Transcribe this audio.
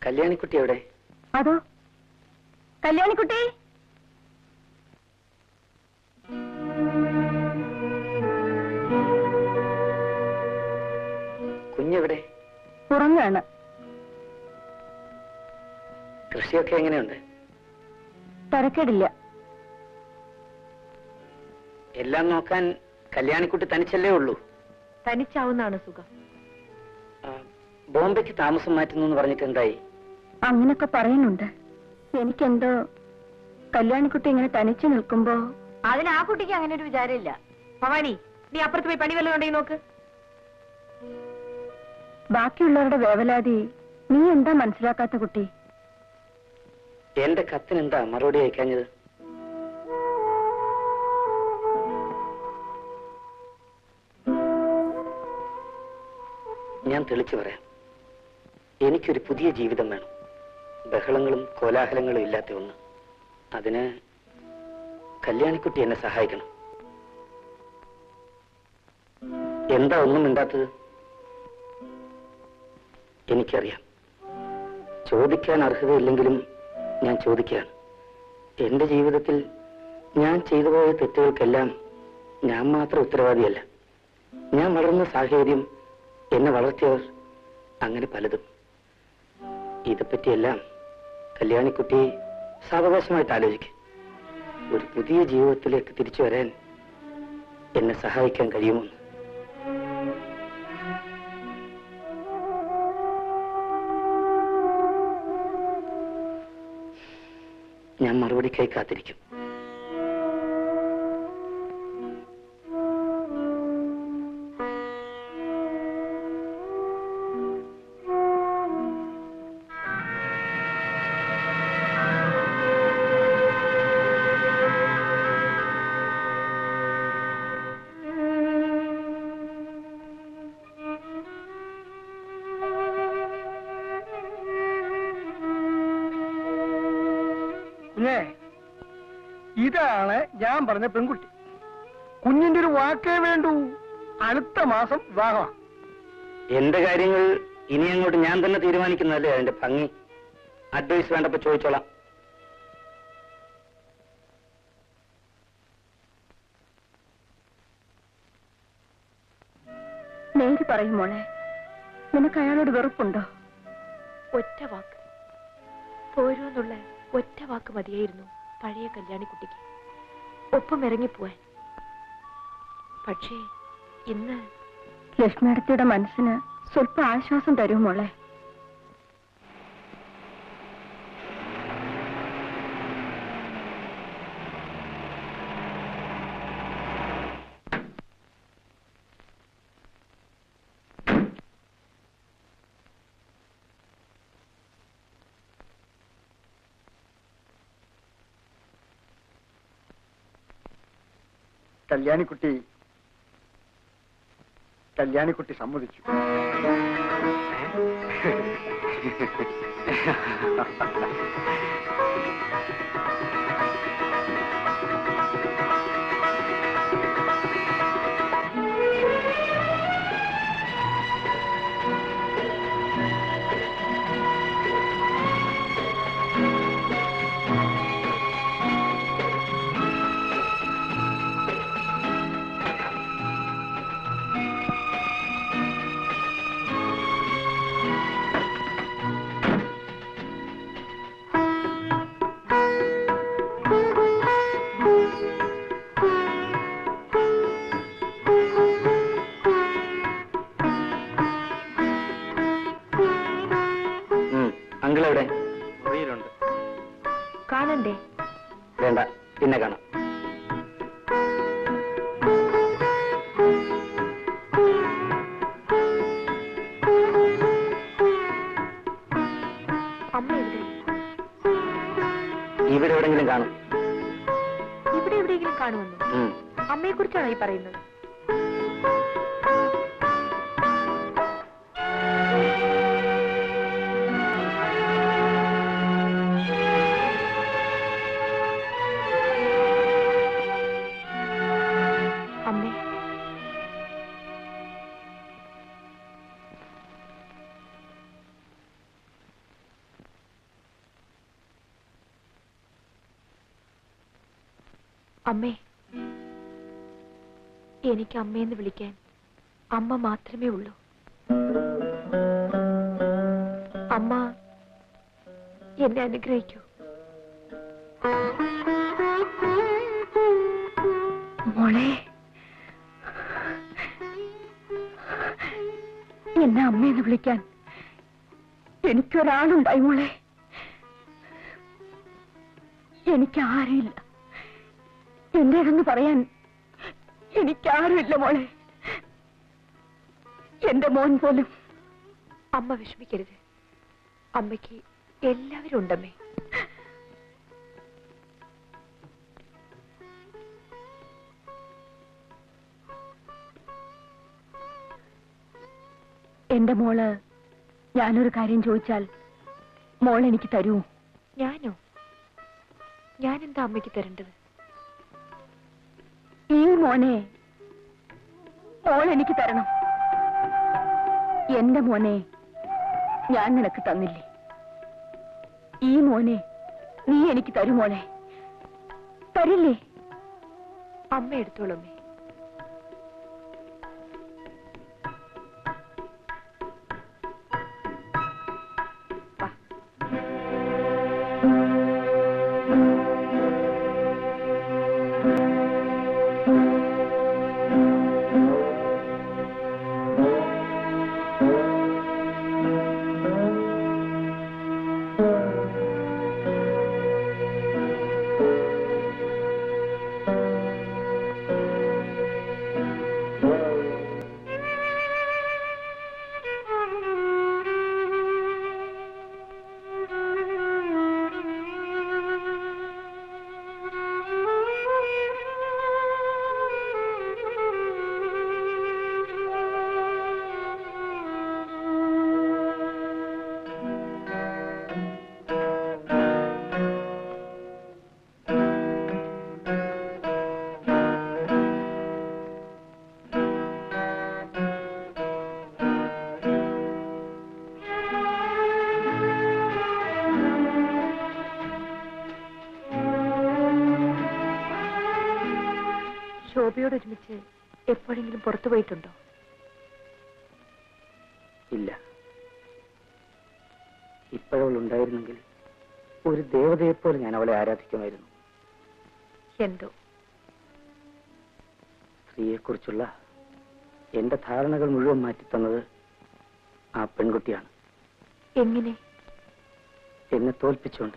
കല്യാണിക്കുട്ടി എവിടെ? അതോ കല്യാണിക്കുട്ടി. കുഞ്ഞെവിടെ? ഉറങ്ങാണ്. കൃഷിയൊക്കെ എങ്ങനെയുണ്ട്? തരക്കേടില്ല. എല്ലാം നോക്കാൻ കല്യാണിക്കുട്ടി തനിച്ചല്ലേ ഉള്ളൂ? തനിച്ചാവുന്നാണ് സുഖം. ബോംബെക്ക് താമസം മാറ്റുന്നു എന്ന് പറഞ്ഞിട്ട് എന്തായി? അങ്ങനൊക്കെ പറയുന്നുണ്ട്. എനിക്കെന്തോ കല്യാണിക്കുട്ടി ഇങ്ങനെ തനിച്ചു നിൽക്കുമ്പോ. അതിന് ആ കുട്ടിക്ക് അങ്ങനെ ഒരു വിചാരമില്ല. ഭവാനി, നീ അപ്പുറത്ത് പോയി പണി വല്ലതും ഉണ്ടെങ്കിൽ നോക്ക്. ബാക്കിയുള്ളവരുടെ വേവലാതി നീ എന്താ മനസ്സിലാക്കാത്ത കുട്ടി? എന്റെ കത്തിന് എന്താ മറുപടി അയക്കാഞ്ഞത്? ഞാൻ തെളിച്ചു പറയാം. എനിക്കൊരു പുതിയ ജീവിതം വേണം. ബഹളങ്ങളും കോലാഹലങ്ങളും ഇല്ലാത്ത ഒന്ന്. അതിന് കല്യാണിക്കുട്ടി എന്നെ സഹായിക്കണം. എന്താ ഒന്നും മിണ്ടാത്തത്? എനിക്കറിയാം, ചോദിക്കാൻ അർഹതയില്ലെങ്കിലും ഞാൻ ചോദിക്കുകയാണ്. എന്റെ ജീവിതത്തിൽ ഞാൻ ചെയ്തു പോയ തെറ്റുകൾക്കെല്ലാം ഞാൻ മാത്രം ഉത്തരവാദിയല്ല. ഞാൻ വളർന്ന സാഹചര്യം, എന്നെ വളർത്തിയവർ, അങ്ങനെ പലതും. ഇതെപ്പറ്റിയെല്ലാം കല്യാണിക്കുട്ടി സാവകാശമായിട്ട് ആലോചിക്കും. ഒരു പുതിയ ജീവിതത്തിലേക്ക് തിരിച്ചു വരാൻ എന്നെ സഹായിക്കാൻ കഴിയുമോ? ഞാൻ മറുപടിക്കായി കാത്തിരിക്കും. ഇതാണ് ഞാൻ പറഞ്ഞ പെൺകുട്ടി. കുഞ്ഞിന്റെ ഒരു വാക്കേ വേണ്ടൂ. അടുത്ത മാസം വിവാഹമാണ്. എന്റെ കാര്യങ്ങൾ ഇനി അങ്ങോട്ട് ഞാൻ തന്നെ തീരുമാനിക്കുന്നതല്ലേ അതിന്റെ ഭംഗി. അഡ്വൈസ് വേണ്ടപ്പോ ചോദിച്ചോളാം. നേര് പറയും മോളെ, നിനക്ക് അയാളോട് വെറുപ്പുണ്ടോ? ഒറ്റ വാക്ക് പോരൂന്നുള്ള ഒറ്റ വാക്ക് മതിയായിരുന്നു പഴയ കല്യാണിക്കുട്ടിക്ക് ഒപ്പം ഇറങ്ങിപ്പോവാൻ. പക്ഷേ ഇന്ന് ലക്ഷ്മിയടത്തിയുടെ മനസ്സിന് സ്വല്പം ആശ്വാസം തരും മോളെ. കല്യാണിക്കുട്ടി സമ്മതിച്ചു. അങ്കിളെവിടെ? മുറിയിലുണ്ട്. കാണണ്ടേ? വേണ്ട, പിന്നെ കാണാം. അമ്മ എവിടെ? ഇവിടെ എവിടെങ്കിലും കാണും. ഇവിടെ എവിടെയെങ്കിലും കാണുമെന്നോ? അമ്മയെ കുറിച്ചാണോ ഈ പറയുന്നത്? അമ്മേ, അമ്മേ, എനിക്ക് അമ്മയെന്ന് വിളിക്കാൻ അമ്മ മാത്രമേ ഉള്ളൂ. അമ്മ എന്നെ അനുഗ്രഹിക്കൂ. മോളെ, എന്നെ അമ്മയെന്ന് വിളിക്കാൻ എനിക്കൊരാളുണ്ടായി മോളെ. എനിക്കാരുമില്ല, എന്റേതെന്ന് പറയാൻ എനിക്കാരുമില്ല മോളെ. എന്റെ മോൻ പോലും. അമ്മ വിഷമിക്കരുത്. അമ്മയ്ക്ക് എല്ലാവരും ഉണ്ടമ്മേ. എന്റെ മോള് ഞാനൊരു കാര്യം ചോദിച്ചാൽ മോൾ എനിക്ക് തരൂ? ഞാനോ? ഞാനെന്താ അമ്മയ്ക്ക് തരേണ്ടത്? ഈ മോനെ മോൾ എനിക്ക് തരണം. എന്റെ മോനെ ഞാൻ നിനക്ക് തന്നില്ലേ, ഈ മോനെ നീ എനിക്ക് തരൂ മോളെ. തരില്ലേ? അമ്മ എടുത്തോളൂ അമ്മേ. ശോഭയോട് ഒരുമിച്ച് എപ്പോഴെങ്കിലും പുറത്തു പോയിട്ടുണ്ടോ? ഇല്ല. ഇപ്പോഴവൾ ഉണ്ടായിരുന്നെങ്കിൽ ഒരു ദേവതയെപ്പോലെ ഞാൻ അവളെ ആരാധിക്കുമായിരുന്നു. എന്തോ സ്ത്രീയെക്കുറിച്ചുള്ള എന്റെ ധാരണകൾ മുഴുവൻ മാറ്റിത്തന്നത് ആ പെൺകുട്ടിയാണ്. എങ്ങനെ? എന്നെ തോൽപ്പിച്ചുകൊണ്ട്.